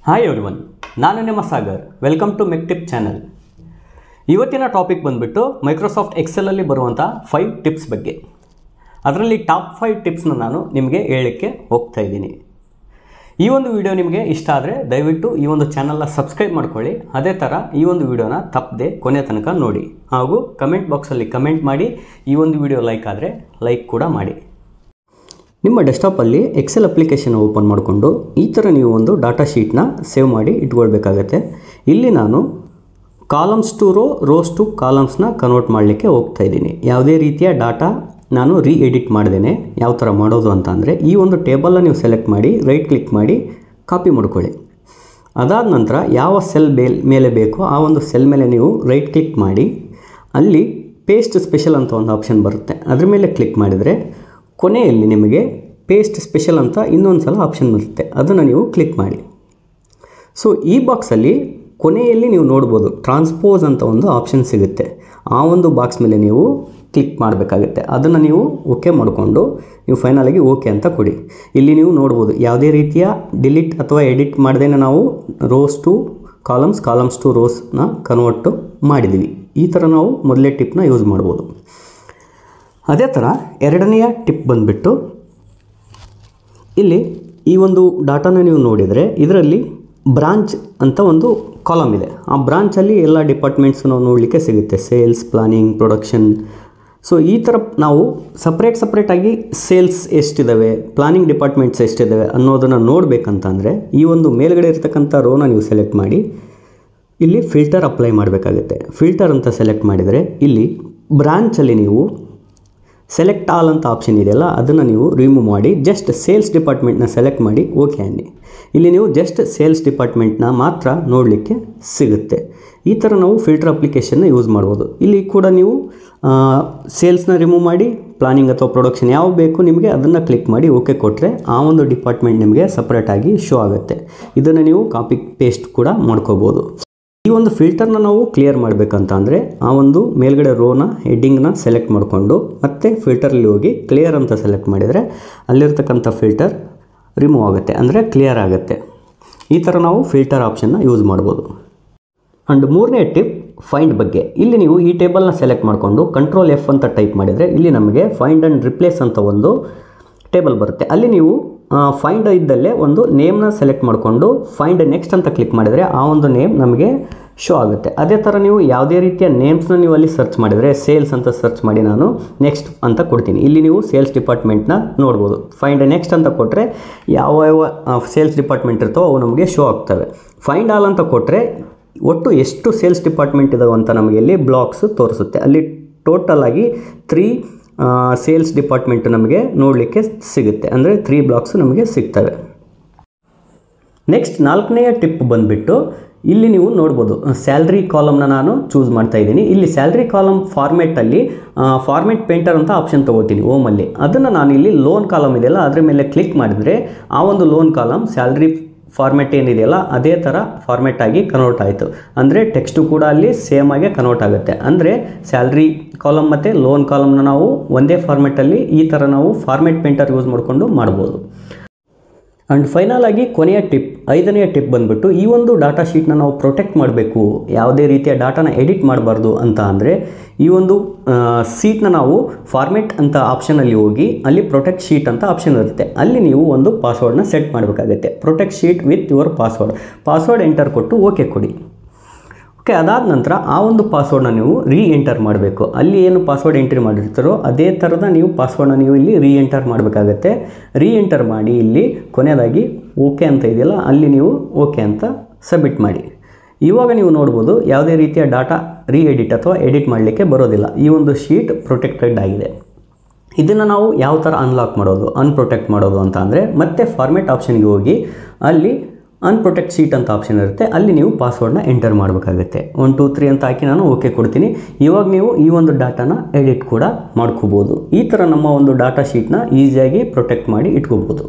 Hi everyone, ನಾನು ನಿಮ್ಮ Sagar. Welcome to mech tip channel. ಇವತ್ತಿನ ಟಾಪಿಕ್ ಬಂದುಬಿಟ್ಟು ಮೈಕ್ರೋಸಾಫ್ಟ್ ಎಕ್ಸೆಲಲ್ಲಿ ಬರುವಂಥ 5 ಟಿಪ್ಸ್ ಬಗ್ಗೆ. ಅದರಲ್ಲಿ ಟಾಪ್ 5 ಟಿಪ್ಸ್ನ ನಾನು ನಿಮಗೆ ಹೇಳಲಿಕ್ಕೆ ಹೋಗ್ತಾ ಇದ್ದೀನಿ. ಈ ಒಂದು ವಿಡಿಯೋ ನಿಮಗೆ ಇಷ್ಟ ಆದರೆ ದಯವಿಟ್ಟು ಈ ಒಂದು ಚಾನಲ್ನ ಸಬ್ಸ್ಕ್ರೈಬ್ ಮಾಡ್ಕೊಳ್ಳಿ. ಅದೇ ಥರ ಈ ಒಂದು ವಿಡಿಯೋನ ತಪ್ಪದೆ ಕೊನೆ ತನಕ ನೋಡಿ, ಹಾಗೂ ಕಮೆಂಟ್ ಬಾಕ್ಸಲ್ಲಿ ಕಮೆಂಟ್ ಮಾಡಿ. ಈ ಒಂದು ವಿಡಿಯೋ ಲೈಕ್ ಆದರೆ ಲೈಕ್ ಕೂಡ ಮಾಡಿ. ನಿಮ್ಮ ಡೆಸ್ಕ್ಟಾಪಲ್ಲಿ ಎಕ್ಸೆಲ್ ಅಪ್ಲಿಕೇಶನ್ ಓಪನ್ ಮಾಡಿಕೊಂಡು ಈ ಥರ ನೀವು ಒಂದು ಡಾಟಾ ಶೀಟ್ನ ಸೇವ್ ಮಾಡಿ ಇಟ್ಕೊಳ್ಬೇಕಾಗತ್ತೆ. ಇಲ್ಲಿ ನಾನು ಕಾಲಮ್ಸ್ ಟು ರೋಸ್ ಟು ಕಾಲಮ್ಸ್ನ ಕನ್ವರ್ಟ್ ಮಾಡಲಿಕ್ಕೆ ಹೋಗ್ತಾ ಇದ್ದೀನಿ. ಯಾವುದೇ ರೀತಿಯ ಡಾಟಾ ನಾನು ಎಡಿಟ್ ಮಾಡ್ದೇನೆ. ಯಾವ ಥರ ಮಾಡೋದು ಅಂತ ಅಂದರೆ, ಈ ಒಂದು ಟೇಬಲ್ನ ನೀವು ಸೆಲೆಕ್ಟ್ ಮಾಡಿ ರೈಟ್ ಕ್ಲಿಕ್ ಮಾಡಿ ಕಾಪಿ ಮಾಡ್ಕೊಳ್ಳಿ. ಅದಾದ ನಂತರ ಯಾವ ಸೆಲ್ ಮೇಲೆ ಬೇಕೋ ಆ ಒಂದು ಸೆಲ್ ಮೇಲೆ ನೀವು ರೈಟ್ ಕ್ಲಿಕ್ ಮಾಡಿ ಅಲ್ಲಿ ಪೇಸ್ಟ್ ಸ್ಪೆಷಲ್ ಅಂತ ಒಂದು ಆಪ್ಷನ್ ಬರುತ್ತೆ. ಅದ್ರ ಮೇಲೆ ಕ್ಲಿಕ್ ಮಾಡಿದರೆ ಕೊನೆಯಲ್ಲಿ ನಿಮಗೆ ಪೇಸ್ಟ್ ಸ್ಪೆಷಲ್ ಅಂತ ಇನ್ನೊಂದು ಸಲ ಆಪ್ಷನ್ ಬರುತ್ತೆ. ಅದನ್ನು ನೀವು ಕ್ಲಿಕ್ ಮಾಡಿ. ಸೊ ಈ ಬಾಕ್ಸಲ್ಲಿ ಕೊನೆಯಲ್ಲಿ ನೀವು ನೋಡ್ಬೋದು ಟ್ರಾನ್ಸ್ಪೋಸ್ ಅಂತ ಒಂದು ಆಪ್ಷನ್ ಸಿಗುತ್ತೆ. ಆ ಒಂದು ಬಾಕ್ಸ್ ಮೇಲೆ ನೀವು ಕ್ಲಿಕ್ ಮಾಡಬೇಕಾಗುತ್ತೆ. ಅದನ್ನು ನೀವು ಓಕೆ ಮಾಡಿಕೊಂಡು ನೀವು ಫೈನಲಾಗಿ ಓಕೆ ಅಂತ ಕೊಡಿ. ಇಲ್ಲಿ ನೀವು ನೋಡ್ಬೋದು ಯಾವುದೇ ರೀತಿಯ ಡಿಲೀಟ್ ಅಥವಾ ಎಡಿಟ್ ಮಾಡ್ದೇನೆ ನಾವು rose two columns to ರೋಸ್ನ convert ಮಾಡಿದ್ದೀವಿ. ಈ ಥರ ನಾವು ಮೊದಲೇ ಟಿಪ್ನ ಯೂಸ್ ಮಾಡ್ಬೋದು. ಅದೇ ಥರ ಎರಡನೆಯ ಟಿಪ್ ಬಂದುಬಿಟ್ಟು, ಇಲ್ಲಿ ಈ ಒಂದು ಡಾಟಾನ ನೀವು ನೋಡಿದರೆ ಇದರಲ್ಲಿ ಬ್ರಾಂಚ್ ಅಂತ ಒಂದು ಕಾಲಮ್ ಇದೆ. ಆ ಬ್ರಾಂಚಲ್ಲಿ ಎಲ್ಲ ಡಿಪಾರ್ಟ್ಮೆಂಟ್ಸ್ ನಾವು ನೋಡಲಿಕ್ಕೆ ಸಿಗುತ್ತೆ. Sales, planning, production. ಸೊ ಈ ಥರ ನಾವು ಸಪ್ರೇಟಾಗಿ ಸೇಲ್ಸ್ ಎಷ್ಟಿದ್ದಾವೆ, ಪ್ಲಾನಿಂಗ್ ಡಿಪಾರ್ಟ್ಮೆಂಟ್ಸ್ ಎಷ್ಟಿದ್ದಾವೆ ಅನ್ನೋದನ್ನು ನೋಡಬೇಕಂತಂದರೆ ಈ ಒಂದು ಮೇಲ್ಗಡೆ ಇರ್ತಕ್ಕಂಥ ರೋನ ನೀವು ಸೆಲೆಕ್ಟ್ ಮಾಡಿ ಇಲ್ಲಿ ಫಿಲ್ಟರ್ ಅಪ್ಲೈ ಮಾಡಬೇಕಾಗುತ್ತೆ. ಫಿಲ್ಟರ್ ಅಂತ ಸೆಲೆಕ್ಟ್ ಮಾಡಿದರೆ ಇಲ್ಲಿ ಬ್ರಾಂಚಲ್ಲಿ ನೀವು ಸೆಲೆಕ್ಟ್ ಆಲ್ ಅಂತ ಆಪ್ಷನ್ ಇದೆಯಲ್ಲ, ಅದನ್ನು ನೀವು ರಿಮೂವ್ ಮಾಡಿ ಜಸ್ಟ್ ಸೇಲ್ಸ್ ಡಿಪಾರ್ಟ್ಮೆಂಟ್ನ ಸೆಲೆಕ್ಟ್ ಮಾಡಿ ಓಕೆ ಅನ್ನಿ. ಇಲ್ಲಿ ನೀವು ಜಸ್ಟ್ ಸೇಲ್ಸ್ ಡಿಪಾರ್ಟ್ಮೆಂಟ್ನ ಮಾತ್ರ ನೋಡಲಿಕ್ಕೆ ಸಿಗುತ್ತೆ. ಈ ಥರ ನಾವು ಫಿಲ್ಟರ್ ಅಪ್ಲಿಕೇಶನ್ನ ಯೂಸ್ ಮಾಡ್ಬೋದು. ಇಲ್ಲಿ ಕೂಡ ನೀವು ಸೇಲ್ಸ್ನ ರಿಮೂವ್ ಮಾಡಿ ಪ್ಲಾನಿಂಗ್ ಅಥವಾ ಪ್ರೊಡಕ್ಷನ್ ಯಾವ ಬೇಕು ನಿಮಗೆ ಅದನ್ನು ಕ್ಲಿಕ್ ಮಾಡಿ ಓಕೆ ಕೊಟ್ಟರೆ ಆ ಒಂದು ಡಿಪಾರ್ಟ್ಮೆಂಟ್ ನಿಮಗೆ ಸಪ್ರೇಟಾಗಿ ಶೋ ಆಗುತ್ತೆ. ಇದನ್ನು ನೀವು ಕಾಪಿ ಪೇಸ್ಟ್ ಕೂಡ ಮಾಡ್ಕೋಬೋದು. ಈ ಒಂದು ಫಿಲ್ಟರ್ನ ನಾವು ಕ್ಲಿಯರ್ ಮಾಡಬೇಕಂತ ಅಂದರೆ ಆ ಒಂದು ಮೇಲ್ಗಡೆ ರೋನ ಹೆಡ್ಡಿಂಗ್ನ ಸೆಲೆಕ್ಟ್ ಮಾಡಿಕೊಂಡು ಮತ್ತೆ ಫಿಲ್ಟರಲ್ಲಿ ಹೋಗಿ ಕ್ಲಿಯರ್ ಅಂತ ಸೆಲೆಕ್ಟ್ ಮಾಡಿದರೆ ಅಲ್ಲಿರ್ತಕ್ಕಂಥ ಫಿಲ್ಟರ್ ರಿಮೂವ್ ಆಗುತ್ತೆ, ಅಂದರೆ ಕ್ಲಿಯರ್ ಆಗುತ್ತೆ. ಈ ಥರ ನಾವು ಫಿಲ್ಟರ್ ಆಪ್ಷನ್ನ ಯೂಸ್ ಮಾಡ್ಬೋದು. ಆ್ಯಂಡ್ ಮೂರನೇ ಟಿಪ್ ಫೈಂಡ್ ಬಗ್ಗೆ. ಇಲ್ಲಿ ನೀವು ಈ ಟೇಬಲ್ನ ಸೆಲೆಕ್ಟ್ ಮಾಡಿಕೊಂಡು ಕಂಟ್ರೋಲ್ F ಅಂತ ಟೈಪ್ ಮಾಡಿದರೆ ಇಲ್ಲಿ ನಮಗೆ ಫೈಂಡ್ ಆ್ಯಂಡ್ ರಿಪ್ಲೇಸ್ ಅಂತ ಒಂದು ಟೇಬಲ್ ಬರುತ್ತೆ. ಅಲ್ಲಿ ನೀವು ಫೈಂಡ್ ಇದ್ದಲ್ಲೇ ಒಂದು ನೇಮ್ನ ಸೆಲೆಕ್ಟ್ ಮಾಡಿಕೊಂಡು ಫೈಂಡ್ ನೆಕ್ಸ್ಟ್ ಅಂತ ಕ್ಲಿಕ್ ಮಾಡಿದರೆ ಆ ಒಂದು ನೇಮ್ ನಮಗೆ ಶೋ ಆಗುತ್ತೆ. ಅದೇ ಥರ ನೀವು ಯಾವುದೇ ರೀತಿಯ ನೇಮ್ಸ್ನ ನೀವು ಅಲ್ಲಿ ಸರ್ಚ್ ಮಾಡಿದರೆ ಸೇಲ್ಸ್ ಅಂತ ಸರ್ಚ್ ಮಾಡಿ ನಾನು ನೆಕ್ಸ್ಟ್ ಅಂತ ಕೊಡ್ತೀನಿ. ಇಲ್ಲಿ ನೀವು ಸೇಲ್ಸ್ ಡಿಪಾರ್ಟ್ಮೆಂಟ್ನ ನೋಡ್ಬೋದು. ಫೈಂಡ್ ನೆಕ್ಸ್ಟ್ ಅಂತ ಕೊಟ್ಟರೆ ಯಾವ ಸೇಲ್ಸ್ ಡಿಪಾರ್ಟ್ಮೆಂಟ್ ಇರ್ತವೋ ಅವು ನಮಗೆ ಶೋ ಆಗ್ತವೆ. ಫೈಂಡ್ ಆಲ್ ಅಂತ ಕೊಟ್ಟರೆ ಒಟ್ಟು ಎಷ್ಟು ಸೇಲ್ಸ್ ಡಿಪಾರ್ಟ್ಮೆಂಟ್ ಇದಾವೆ ಅಂತ ನಮಗೆ ಇಲ್ಲಿ ಬ್ಲಾಕ್ಸ್ ತೋರಿಸುತ್ತೆ. ಅಲ್ಲಿ ಟೋಟಲ್ ಆಗಿ 3 ಸೇಲ್ಸ್ ಡಿಪಾರ್ಟ್ಮೆಂಟ್ ನಮಗೆ ನೋಡಲಿಕ್ಕೆ ಸಿಗುತ್ತೆ, ಅಂದರೆ 3 ಬ್ಲಾಕ್ಸ್ ನಮಗೆ ಸಿಗ್ತವೆ. ನೆಕ್ಸ್ಟ್ 4ನೆಯ ಟಿಪ್ ಬಂದುಬಿಟ್ಟು, ಇಲ್ಲಿ ನೀವು ನೋಡ್ಬೋದು ಸ್ಯಾಲ್ರಿ ಕಾಲಮ್ನ ನಾನು ಚೂಸ್ ಮಾಡ್ತಾ ಇದ್ದೀನಿ. ಇಲ್ಲಿ ಸ್ಯಾಲ್ರಿ ಕಾಲಮ್ ಫಾರ್ಮೇಟಲ್ಲಿ ಫಾರ್ಮೇಟ್ ಪೇಂಟರ್ ಅಂತ ಆಪ್ಷನ್ ತೊಗೋತೀನಿ ಓಮಲ್ಲಿ. ಅದನ್ನು ನಾನು ಇಲ್ಲಿ ಲೋನ್ ಕಾಲಮ್ ಇದೆಯಲ್ಲ ಅದ್ರ ಮೇಲೆ ಕ್ಲಿಕ್ ಮಾಡಿದರೆ ಆ ಒಂದು ಲೋನ್ ಕಾಲಮ್ ಸ್ಯಾಲ್ರಿ ಫಾರ್ಮೆಟ್ ಏನಿದೆಯಲ್ಲ ಅದೇ ಥರ ಫಾರ್ಮೆಟ್ ಆಗಿ ಕನ್ವರ್ಟ್ ಆಯಿತು. ಅಂದರೆ ಟೆಕ್ಸ್ಟು ಕೂಡ ಅಲ್ಲಿ ಸೇಮ್ ಆಗಿ ಕನ್ವರ್ಟ್ ಆಗುತ್ತೆ. ಅಂದರೆ ಸ್ಯಾಲ್ರಿ ಕಾಲಮ್ ಮತ್ತು ಲೋನ್ ಕಾಲಮ್ನ ನಾವು ಒಂದೇ ಫಾರ್ಮೆಟಲ್ಲಿ ಈ ಥರ ನಾವು ಫಾರ್ಮೆಟ್ ಪೇಂಟರ್ ಯೂಸ್ ಮಾಡಿಕೊಂಡು ಮಾಡ್ಬೋದು. ಆ್ಯಂಡ್ ಫೈನಲ್ ಆಗಿ ಕೊನೆಯ ಟಿಪ್ 5ನೆಯ ಟಿಪ್ ಬಂದುಬಿಟ್ಟು, ಈ ಒಂದು ಡಾಟಾ ಶೀಟ್ನ ನಾವು ಪ್ರೊಟೆಕ್ಟ್ ಮಾಡಬೇಕು, ಯಾವುದೇ ರೀತಿಯ ಡಾಟಾನ ಎಡಿಟ್ ಮಾಡಬಾರ್ದು ಅಂತ ಅಂದರೆ ಈ ಒಂದು ಶೀಟ್ನ ನಾವು ಫಾರ್ಮೆಟ್ ಅಂತ ಆಪ್ಷನಲ್ಲಿ ಹೋಗಿ ಅಲ್ಲಿ ಪ್ರೊಟೆಕ್ಟ್ ಶೀಟ್ ಅಂತ ಆಪ್ಷನ್ ಇರುತ್ತೆ. ಅಲ್ಲಿ ನೀವು ಒಂದು ಪಾಸ್ವರ್ಡ್ನ ಸೆಟ್ ಮಾಡಬೇಕಾಗುತ್ತೆ. Protect sheet with your password enter ಕೊಟ್ಟು ಓಕೆ ಕೊಡಿ. ಓಕೆ, ಅದಾದ ನಂತರ ಆ ಒಂದು ಪಾಸ್ವರ್ಡ್ನ ನೀವು ಎಂಟರ್ ಮಾಡಬೇಕು. ಅಲ್ಲಿ ಏನು ಪಾಸ್ವರ್ಡ್ ಎಂಟ್ರಿ ಮಾಡಿರ್ತಾರೋ ಅದೇ ಥರದ ನೀವು ಪಾಸ್ವರ್ಡ್ನ ನೀವು ಇಲ್ಲಿ ಎಂಟರ್ ಮಾಡಬೇಕಾಗತ್ತೆ. ಎಂಟರ್ ಮಾಡಿ ಇಲ್ಲಿ ಕೊನೆಯದಾಗಿ ಓಕೆ ಅಂತ ಇದೆಯಲ್ಲ ಅಲ್ಲಿ ನೀವು ಓಕೆ ಅಂತ ಸಬ್ಮಿಟ್ ಮಾಡಿ. ಇವಾಗ ನೀವು ನೋಡ್ಬೋದು ಯಾವುದೇ ರೀತಿಯ ಡಾಟಾ ಎಡಿಟ್ ಅಥವಾ ಎಡಿಟ್ ಮಾಡಲಿಕ್ಕೆ ಬರೋದಿಲ್ಲ. ಈ ಒಂದು ಶೀಟ್ ಪ್ರೊಟೆಕ್ಟೆಡ್ ಆಗಿದೆ. ಇದನ್ನು ನಾವು ಯಾವ ಥರ ಅನ್ಲಾಕ್ ಮಾಡೋದು, ಅನ್ಪ್ರೊಟೆಕ್ಟ್ ಮಾಡೋದು ಅಂತ ಅಂದರೆ ಮತ್ತೆ ಫಾರ್ಮೆಟ್ ಆಪ್ಷನ್ಗೆ ಹೋಗಿ ಅಲ್ಲಿ ಅನ್ಪ್ರೊಟೆಕ್ಟ್ ಶೀಟ್ ಅಂತ ಆಪ್ಷನ್ ಇರುತ್ತೆ. ಅಲ್ಲಿ ನೀವು ಪಾಸ್ವರ್ಡ್ನ ಎಂಟರ್ ಮಾಡಬೇಕಾಗುತ್ತೆ. 1 2 3 ಅಂತ ಹಾಕಿ ನಾನು ಓಕೆ ಕೊಡ್ತೀನಿ. ಇವಾಗ ನೀವು ಈ ಒಂದು ಡಾಟಾನ ಎಡಿಟ್ ಕೂಡ ಮಾಡ್ಕೋಬೋದು. ಈ ಥರ ನಮ್ಮ ಒಂದು ಡಾಟಾ ಶೀಟ್ನ ಈಸಿಯಾಗಿ ಪ್ರೊಟೆಕ್ಟ್ ಮಾಡಿ ಇಟ್ಕೋಬೋದು.